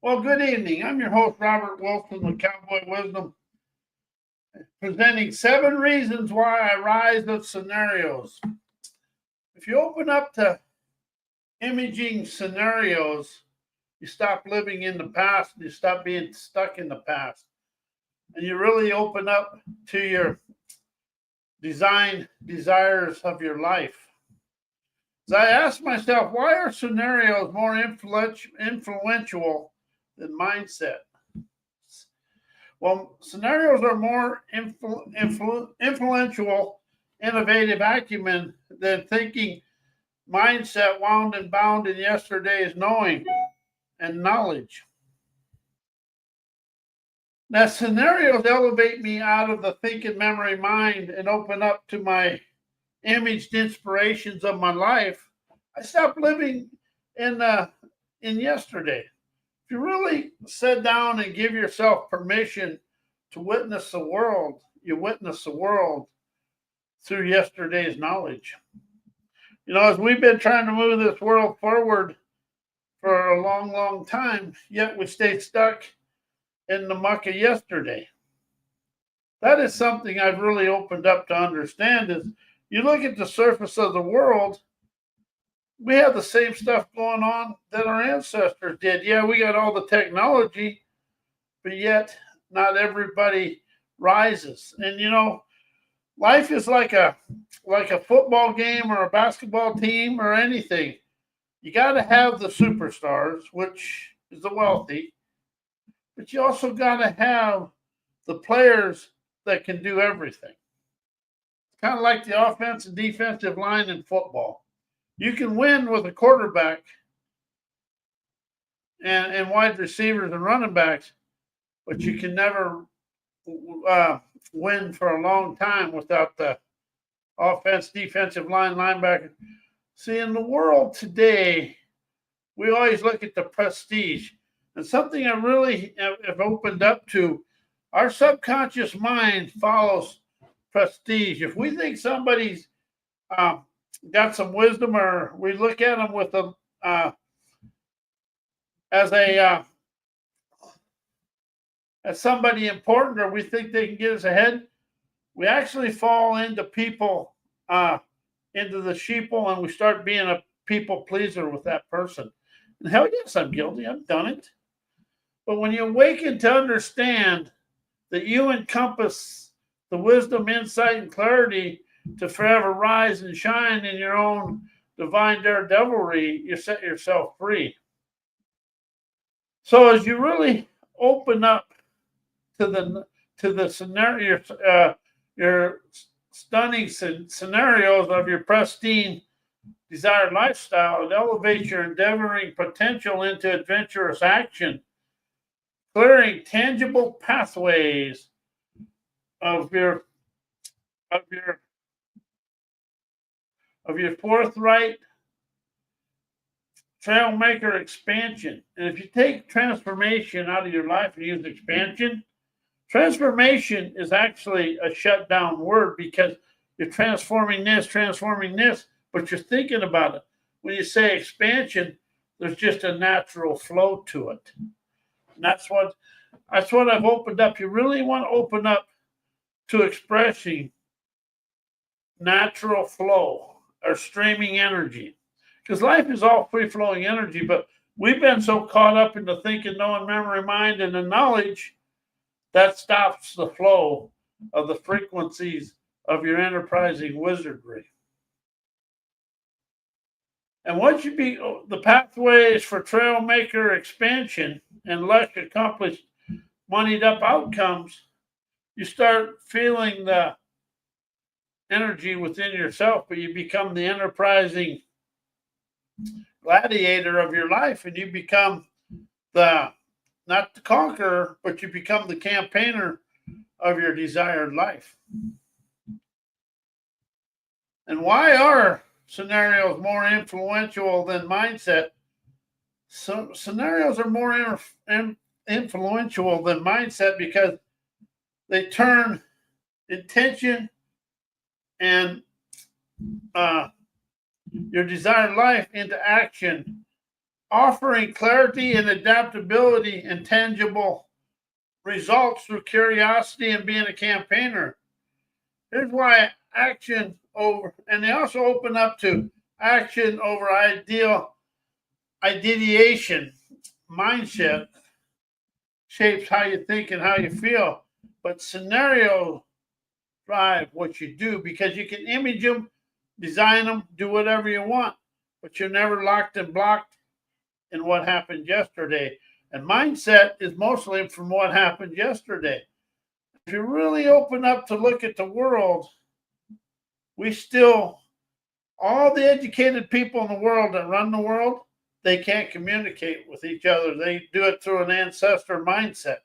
Well, good evening. I'm your host, Robert Wilson with Cowboy Wisdom, presenting 7 reasons why I rise of scenarios. If you open up to imaging scenarios, you stop living in the past, you stop being stuck in the past, and you really open up to your design desires of your life. So I asked myself, why are scenarios more influential than mindset? Well, scenarios are more influential, innovative acumen than thinking mindset wound and bound in yesterday's knowing and knowledge. Now, scenarios elevate me out of the thinking memory mind and open up to my imaged inspirations of my life. I stop living in yesterday. If you really sit down and give yourself permission to witness the world, you witness the world through yesterday's knowledge. As we've been trying to move this world forward for a long, long time, yet we stay stuck in the muck of yesterday. That is something I've really opened up to understand is you look at the surface of the world, we have the same stuff going on that our ancestors did. Yeah, we got all the technology, but yet not everybody rises. And life is like a football game or a basketball team or anything. You got to have the superstars, which is the wealthy, but you also got to have the players that can do everything. It's kind of like the offense and defensive line in football. You can win with a quarterback and wide receivers and running backs, but you can never win for a long time without the offense, defensive line, linebacker. See, in the world today, we always look at the prestige. And something I really have opened up to, our subconscious mind follows prestige. If we think somebody's got some wisdom, or we look at them with as somebody important, or we think they can get us ahead, we actually fall into people, into the sheeple, and we start being a people pleaser with that person. And hell yes, I'm guilty. I've done it. But when you awaken to understand that you encompass the wisdom, insight, and clarity to forever rise and shine in your own divine daredevilry, you set yourself free. So as you really open up to the scenario, your stunning scenarios of your pristine desired lifestyle, it elevates your endeavoring potential into adventurous action, clearing tangible pathways of your forthright trailmaker expansion. And if you take transformation out of your life and use expansion, transformation is actually a shut down word because you're transforming this, but you're thinking about it. When you say expansion, there's just a natural flow to it. And that's what I've opened up. You really want to open up to expressing natural flow or streaming energy. Because life is all free-flowing energy, but we've been so caught up in the thinking, knowing, memory, mind, and the knowledge that stops the flow of the frequencies of your enterprising wizardry. And once you be the pathways for trailmaker expansion and lush accomplished moneyed up outcomes, you start feeling the energy within yourself, but you become the enterprising gladiator of your life, and you become not the conqueror, but you become the campaigner of your desired life. And why are scenarios more influential than mindset? So scenarios are more influential than mindset because they turn intention and your desired life into action offering clarity and adaptability and tangible results through curiosity and being a campaigner. Here's why action over, and they also open up to action over ideation mindset shapes how you think and how you feel. But scenario drive what you do because you can image them, design them, do whatever you want, but you're never locked and blocked in what happened yesterday. And mindset is mostly from what happened yesterday. If you really open up to look at the world, we still, all the educated people in the world that run the world, they can't communicate with each other. They do it through an ancestor mindset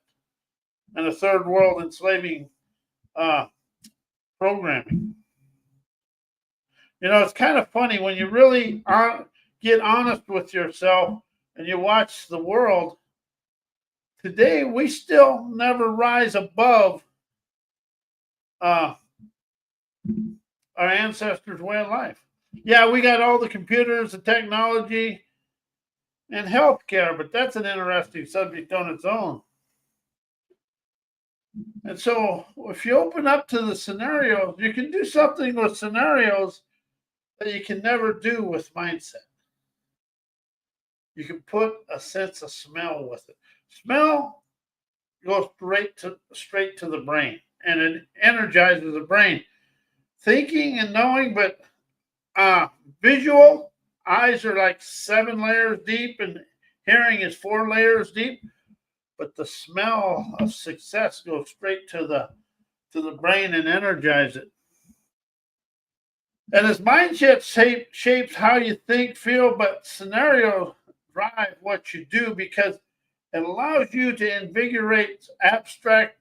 and a third world enslaving programming. You know, it's kind of funny when you really get honest with yourself and you watch the world. Today, we still never rise above our ancestors' way of life. Yeah, we got all the computers, the technology, and healthcare, but that's an interesting subject on its own. And so, if you open up to the scenarios, you can do something with scenarios that you can never do with mindset. You can put a sense of smell with it. Smell goes straight to the brain, and it energizes the brain. Thinking and knowing, but visual, eyes are like 7 layers deep, and hearing is 4 layers deep. But the smell of success goes straight to the brain and energize it. And as mindset shapes how you think, feel, but scenarios drive what you do because it allows you to invigorate abstract,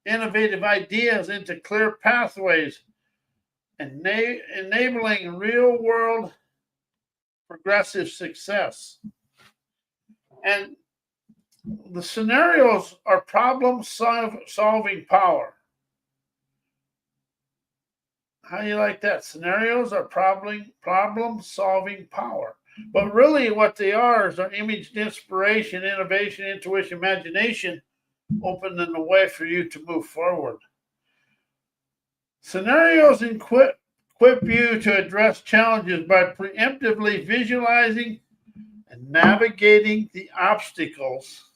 innovative ideas into clear pathways, enabling real-world progressive success. And the scenarios are problem-solving power. How do you like that? Scenarios are problem-solving power. But really what they are is our image, inspiration, innovation, intuition, imagination, opening the way for you to move forward. Scenarios equip you to address challenges by preemptively visualizing and navigating the obstacles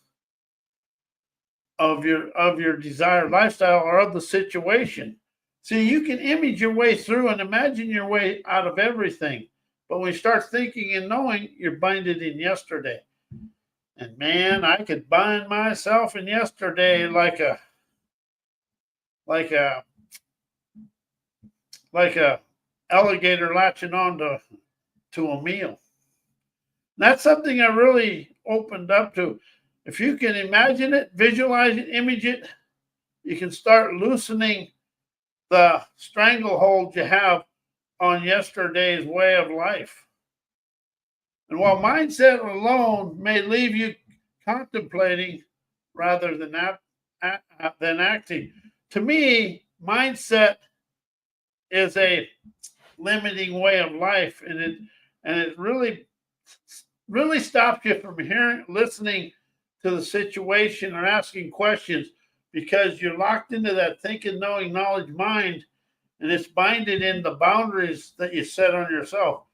of your desired lifestyle or of the situation. See, you can image your way through and imagine your way out of everything. But when you start thinking and knowing, you're binded in yesterday. And man, I could bind myself in yesterday like a alligator latching on to a meal. And that's something I really opened up to. If you can imagine it, visualize it, image it, you can start loosening the stranglehold you have on yesterday's way of life. And while mindset alone may leave you contemplating rather than acting, to me, mindset is a limiting way of life, and it really stops you from listening to the situation or asking questions because you're locked into that thinking, knowing, knowledge mind, and it's binded in the boundaries that you set on yourself.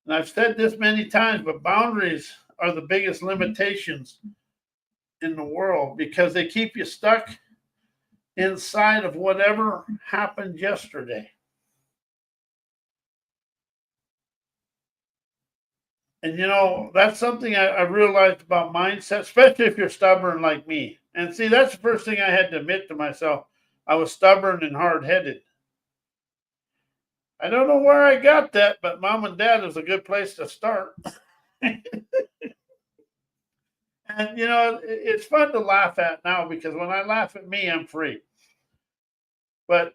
And I've said this many times, but boundaries are the biggest limitations in the world because they keep you stuck inside of whatever happened yesterday. And you know, that's something I realized about mindset, especially if you're stubborn like me. And see, that's the first thing I had to admit to myself. I was stubborn and hard-headed. I don't know where I got that, but mom and dad is a good place to start. And you know, it's fun to laugh at now because when I laugh at me, I'm free. But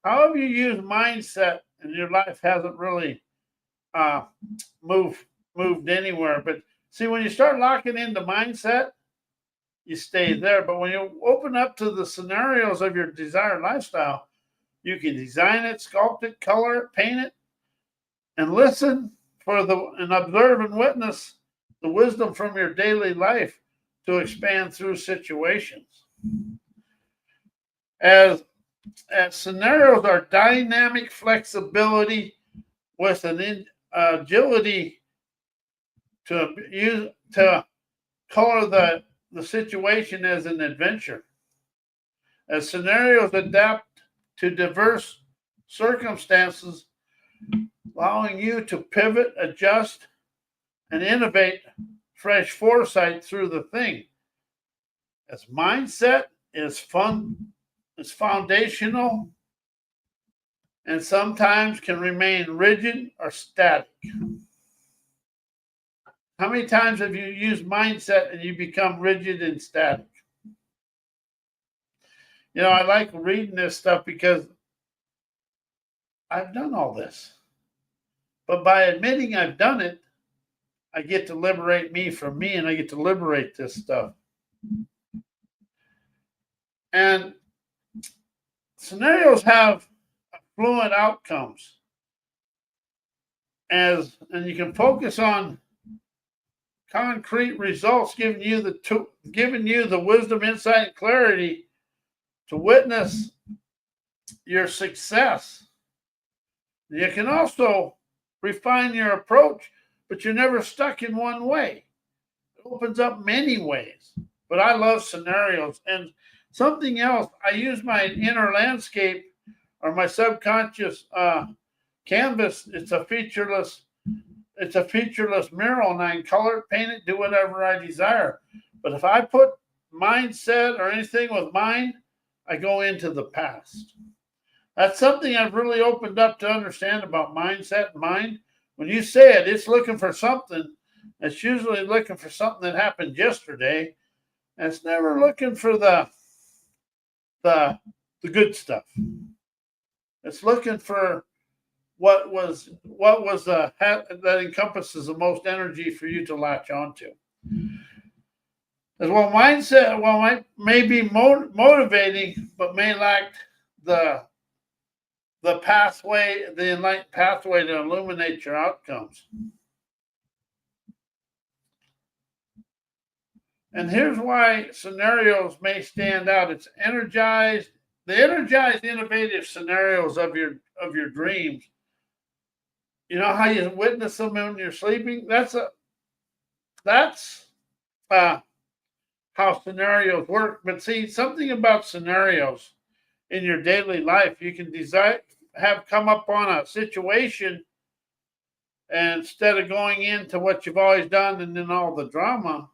however you use mindset and your life hasn't really moved anywhere. But see, when you start locking into mindset, you stay there. But when you open up to the scenarios of your desired lifestyle, you can design it, sculpt it, color it, paint it, and listen and observe and witness the wisdom from your daily life to expand through situations. As scenarios are dynamic flexibility with an agility to color the situation as an adventure. As scenarios adapt to diverse circumstances, allowing you to pivot, adjust, and innovate fresh foresight through the thing. As mindset is foundational, and sometimes can remain rigid or static. How many times have you used mindset and you become rigid and static? You know, I like reading this stuff because I've done all this. But by admitting I've done it, I get to liberate me from me, and I get to liberate this stuff. And scenarios have fluent outcomes. And you can focus on concrete results, giving you the wisdom, insight, and clarity to witness your success. You can also refine your approach, but you're never stuck in one way. It opens up many ways. But I love scenarios. And something else, I use my inner landscape or my subconscious canvas. It's a featureless mural, and I can color it, paint it, do whatever I desire. But if I put mindset or anything with mind, I go into the past. That's something I've really opened up to understand about mindset and mind. When you say it, it's looking for something. It's usually looking for something that happened yesterday. And it's never looking for the good stuff. It's looking for what was that encompasses the most energy for you to latch onto. As well, mindset may be motivating, but may lack the pathway, the enlightened pathway to illuminate your outcomes. And here's why scenarios may stand out. It's energized, the energized, innovative scenarios of your dreams. You know how you witness them when you're sleeping? That's how scenarios work. But see, something about scenarios in your daily life, you can come up on a situation, and instead of going into what you've always done and then all the drama,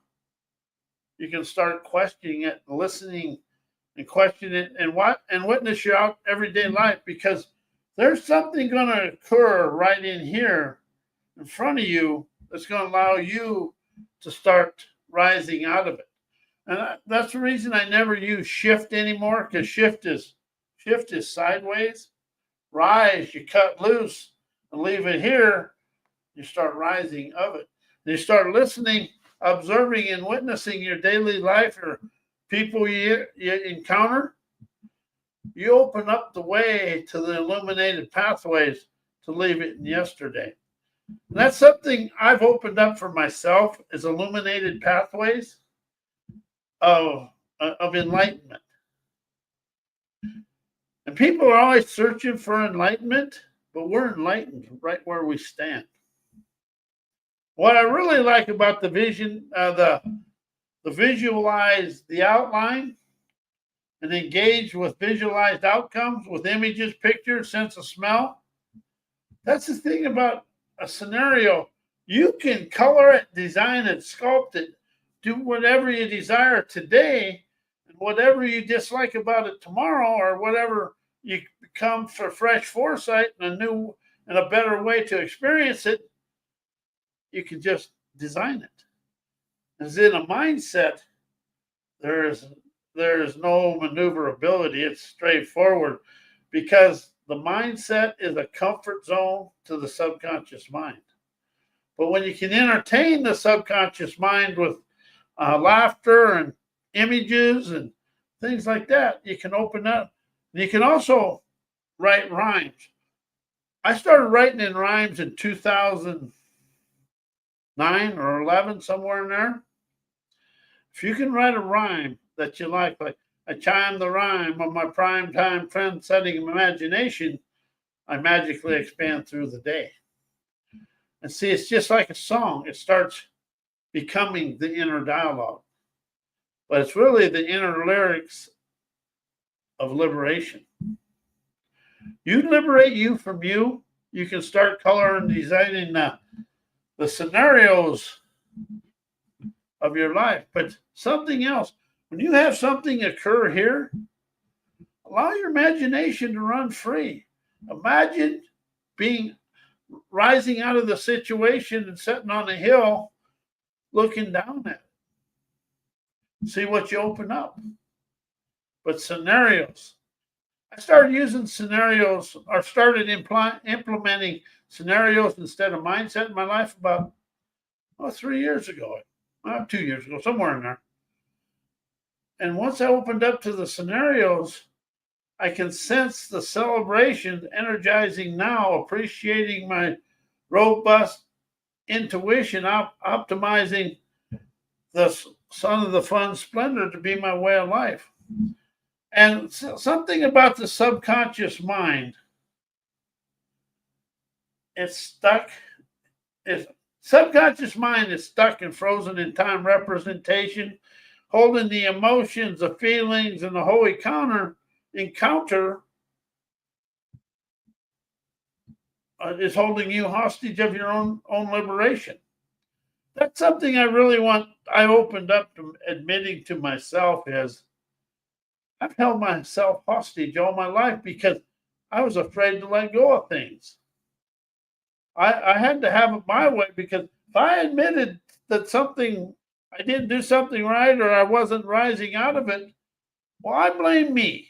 you can start questioning it, listening, and question it, and witness your everyday life, because there's something going to occur right in here in front of you that's going to allow you to start rising out of it. And that's the reason I never use shift anymore, because shift is sideways. Rise, you cut loose and leave it here. You start rising of it. And you start listening, observing, and witnessing your daily life or people you encounter. You open up the way to the illuminated pathways to leave it in yesterday. And that's something I've opened up for myself, is illuminated pathways of enlightenment. And people are always searching for enlightenment, but we're enlightened right where we stand. What I really like about the vision, the visualize the outline and engage with visualized outcomes with images, pictures, sense of smell. That's the thing about a scenario. You can color it, design it, sculpt it, do whatever you desire today, and whatever you dislike about it tomorrow, or whatever you become for fresh foresight and a new and a better way to experience it, you can just design it. As in a mindset, there is no maneuverability. It's straightforward, because the mindset is a comfort zone to the subconscious mind. But when you can entertain the subconscious mind with laughter and images and things like that, you can open up. And you can also write rhymes. I started writing in rhymes in 2000. 9 or 11, somewhere in there. If you can write a rhyme that you like I chime the rhyme of my prime time trend setting imagination, I magically expand through the day. And see, it's just like a song. It starts becoming the inner dialogue, but it's really the inner lyrics of liberation. You liberate you from you. You can start coloring, designing the scenarios of your life. But something else, when you have something occur here, allow your imagination to run free. Imagine rising out of the situation and sitting on a hill looking down at it. See what you open up. But scenarios. I started using scenarios or started implementing scenarios instead of mindset in my life about 3 years ago. 2 years ago, somewhere in there. And once I opened up to the scenarios, I can sense the celebration, energizing now, appreciating my robust intuition, optimizing the son of the fun splendor to be my way of life. And something about the subconscious mind, it's stuck. Subconscious mind is stuck and frozen in time representation, holding the emotions, the feelings, and the whole encounter is holding you hostage of your own liberation. That's something I opened up to admitting to myself is I've held myself hostage all my life because I was afraid to let go of things. I had to have it my way because if I admitted that I didn't do something right or I wasn't rising out of it, well, I blame me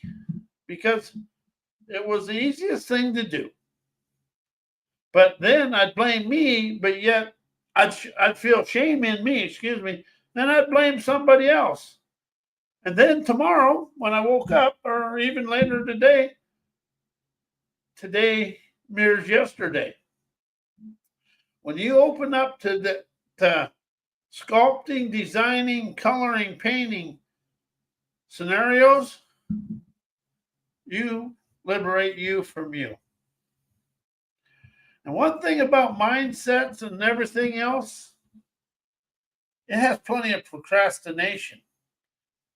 because it was the easiest thing to do. But then I'd blame me, but yet I'd feel shame in me, then I'd blame somebody else. And then tomorrow, when I woke up, or even later today mirrors yesterday. When you open up to sculpting, designing, coloring, painting scenarios, you liberate you from you. And one thing about mindsets and everything else, it has plenty of procrastination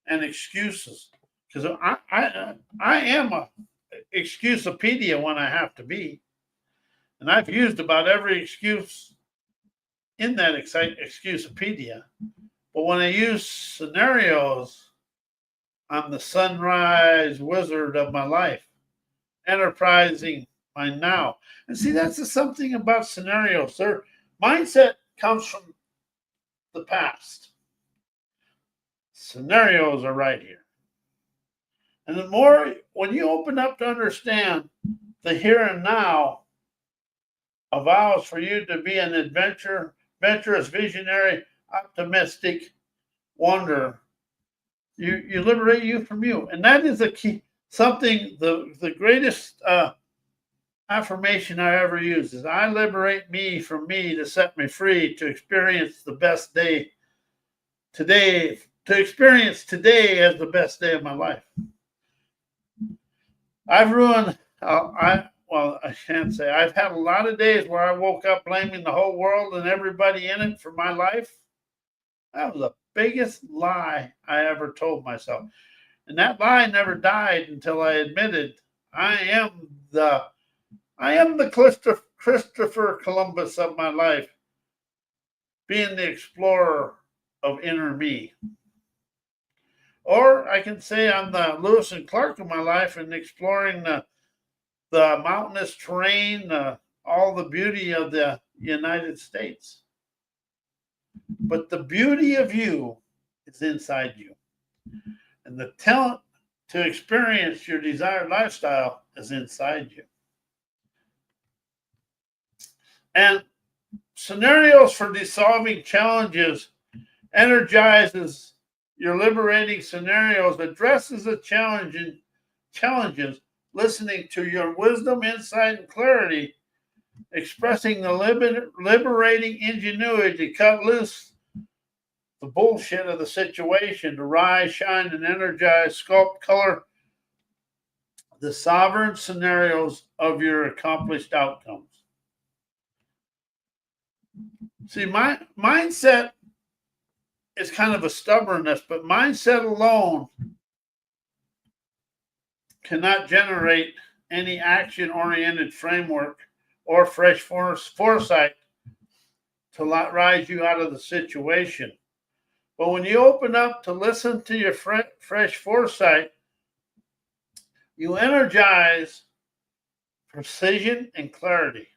and excuses. Because I am a excusepedia when I have to be. And I've used about every excuse in that excusepedia. But when I use scenarios, I'm the sunrise wizard of my life, enterprising my now. And see, that's something about scenarios. Their mindset comes from the past. Scenarios are right here. And the more, when you open up to understand the here and now, allows for you to be an adventurous, visionary, optimistic wonder. You liberate you from you. And that is the key, the greatest affirmation I ever use is I liberate me from me to set me free to experience the best day today, to experience today as the best day of my life. I've ruined, I can't say. I've had a lot of days where I woke up blaming the whole world and everybody in it for my life. That was the biggest lie I ever told myself. And that lie never died until I admitted I am the Christopher Columbus of my life, being the explorer of inner me. Or I can say I'm the Lewis and Clark of my life and exploring the mountainous terrain, all the beauty of the United States. But the beauty of you is inside you. And the talent to experience your desired lifestyle is inside you. And scenarios for dissolving challenges energizes your liberating scenarios, addresses the challenges, listening to your wisdom, insight, and clarity expressing the liberating ingenuity to cut loose the bullshit of the situation, to rise, shine, and energize, sculpt, color the sovereign scenarios of your accomplished outcomes. See, my mindset is kind of a stubbornness, but mindset alone cannot generate any action-oriented framework or fresh foresight to rise you out of the situation. But when you open up to listen to your fresh foresight, you energize precision and clarity.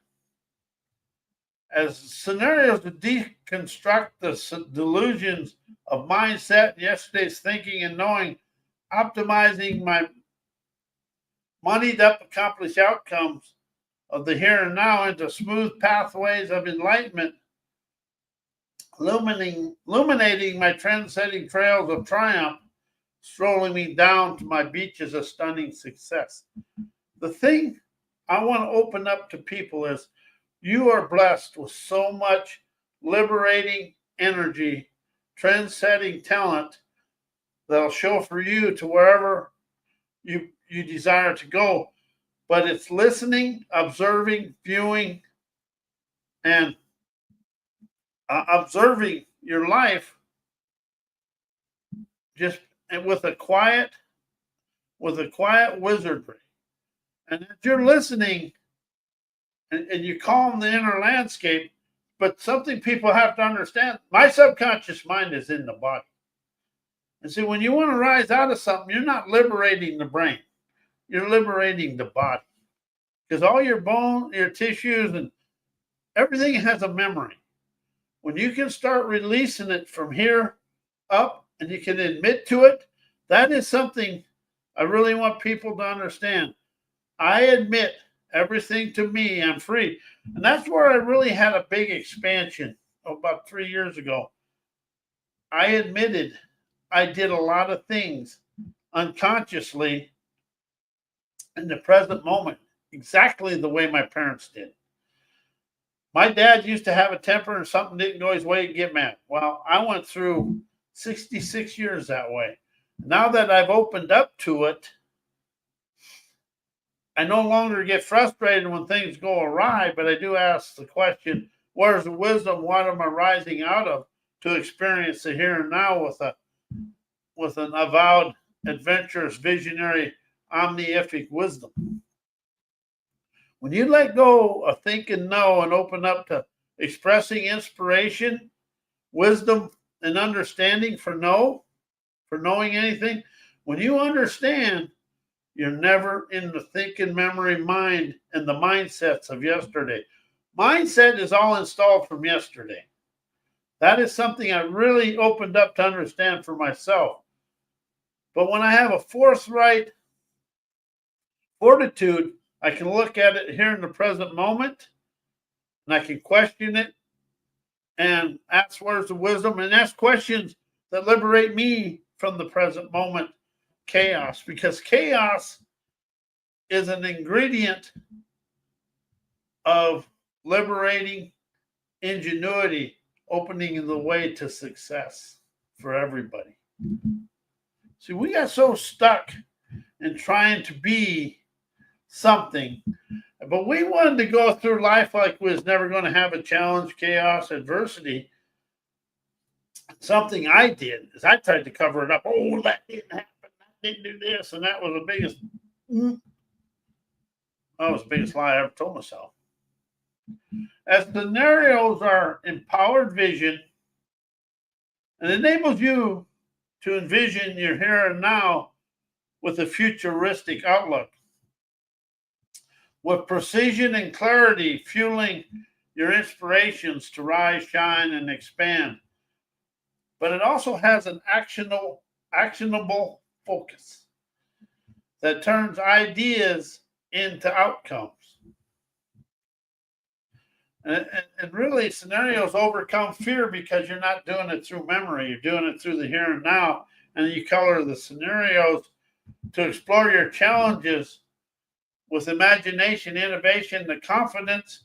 As scenarios to deconstruct the delusions of mindset, yesterday's thinking and knowing, optimizing my moneyed up accomplished outcomes of the here and now into smooth pathways of enlightenment, illuminating my trend-setting trails of triumph, strolling me down to my beaches of stunning success. The thing I want to open up to people is you are blessed with so much liberating energy, trend-setting talent that'll show for you to wherever you desire to go. But it's listening, observing, viewing, and observing your life just with a quiet wizardry. And if you're listening and you calm the inner landscape, but something people have to understand, my subconscious mind is in the body. And see, when you want to rise out of something, you're not liberating the brain. You're liberating the body. Because all your bone, your tissues, and everything has a memory. When you can start releasing it from here up and you can admit to it, that is something I really want people to understand. I admit everything to me, I'm free. And that's where I really had a big expansion about 3 years ago. I admitted I did a lot of things unconsciously in the present moment, exactly the way my parents did. My dad used to have a temper and something didn't go his way, he'd get mad. Well, I went through 66 years that way. Now that I've opened up to it, I no longer get frustrated when things go awry, but I do ask the question, where's the wisdom? What am I rising out of to experience the here and now with an avowed, adventurous, visionary, omnific wisdom? When you let go of think and know and open up to expressing inspiration, wisdom, and understanding for knowing anything, when you understand, you're never in the thinking memory mind and the mindsets of yesterday. Mindset is all installed from yesterday. That is something I really opened up to understand for myself. But when I have a forthright fortitude, I can look at it here in the present moment, and I can question it and ask where's the wisdom, and ask questions that liberate me from the present moment chaos, because chaos is an ingredient of liberating ingenuity, opening the way to success for everybody. See, we got so stuck in trying to be something, but we wanted to go through life like we was never going to have a challenge, chaos, adversity. Something I did is I tried to cover it up. Oh, that didn't happen. That didn't do this, and that was the biggest. That was the biggest lie I ever told myself. As scenarios are empowered vision, and enables you to envision your here and now with a futuristic outlook, with precision and clarity fueling your inspirations to rise, shine, and expand. But it also has an actionable focus that turns ideas into outcomes. And really, scenarios overcome fear because you're not doing it through memory. You're doing it through the here and now. And you color the scenarios to explore your challenges with imagination, innovation, the confidence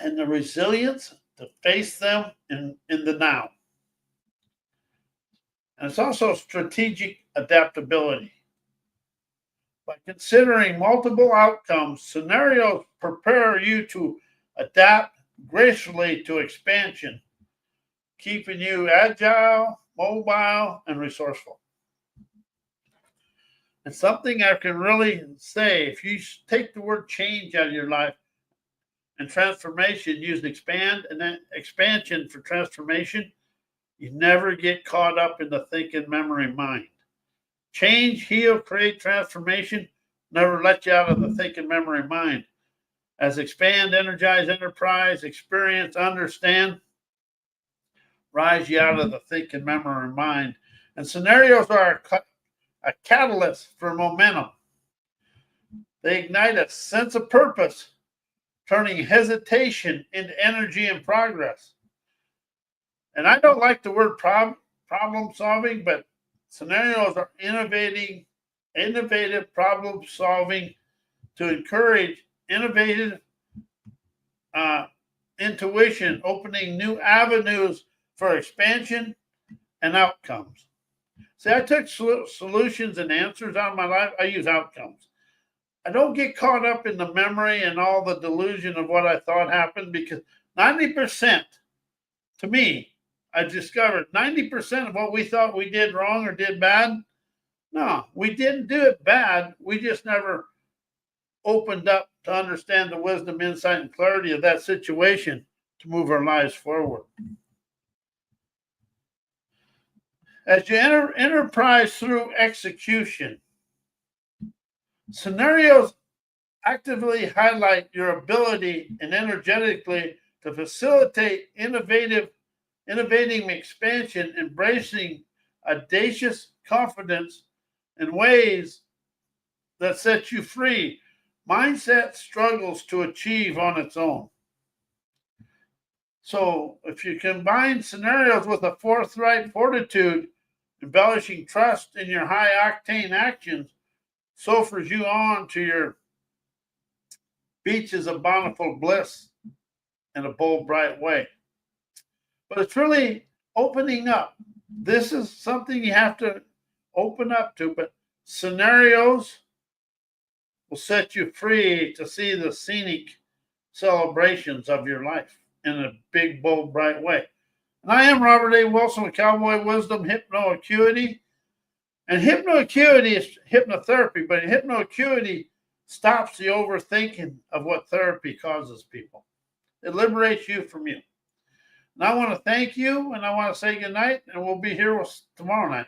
and the resilience to face them in the now. And it's also strategic adaptability. By considering multiple outcomes, scenarios prepare you to adapt gracefully to expansion, keeping you agile, mobile, and resourceful. And something I can really say, if you take the word change out of your life and transformation, use expand and then expansion for transformation, you never get caught up in the thinking, memory, mind. Change, heal, create transformation, never let you out of the thinking, memory, mind. As expand, energize, enterprise, experience, understand, rise you out of the thinking, memory, mind. And scenarios are a catalyst for momentum. They ignite a sense of purpose, turning hesitation into energy and progress. And I don't like the word problem solving, but scenarios are innovative problem solving to encourage innovative intuition, opening new avenues for expansion and outcomes. See, I took solutions and answers out of my life. I use outcomes. I don't get caught up in the memory and all the delusion of what I thought happened, because 90%, to me, I discovered 90% of what we thought we did wrong or did bad. No, we didn't do it bad. We just never opened up to understand the wisdom, insight, and clarity of that situation to move our lives forward. As you enter enterprise through execution, scenarios actively highlight your ability and energetically to facilitate innovating expansion, embracing audacious confidence in ways that set you free. Mindset struggles to achieve on its own. So if you combine scenarios with a forthright fortitude, embellishing trust in your high octane actions, suffers you on to your beaches of bountiful bliss in a bold, bright way. But it's really opening up. This is something you have to open up to, but scenarios will set you free to see the scenic celebrations of your life in a big, bold, bright way. And I am Robert A. Wilson with Cowboy Wisdom Hypnoacuity. And hypnoacuity is hypnotherapy, but hypnoacuity stops the overthinking of what therapy causes people. It liberates you from you. And I want to thank you, and I want to say good night, and we'll be here tomorrow night.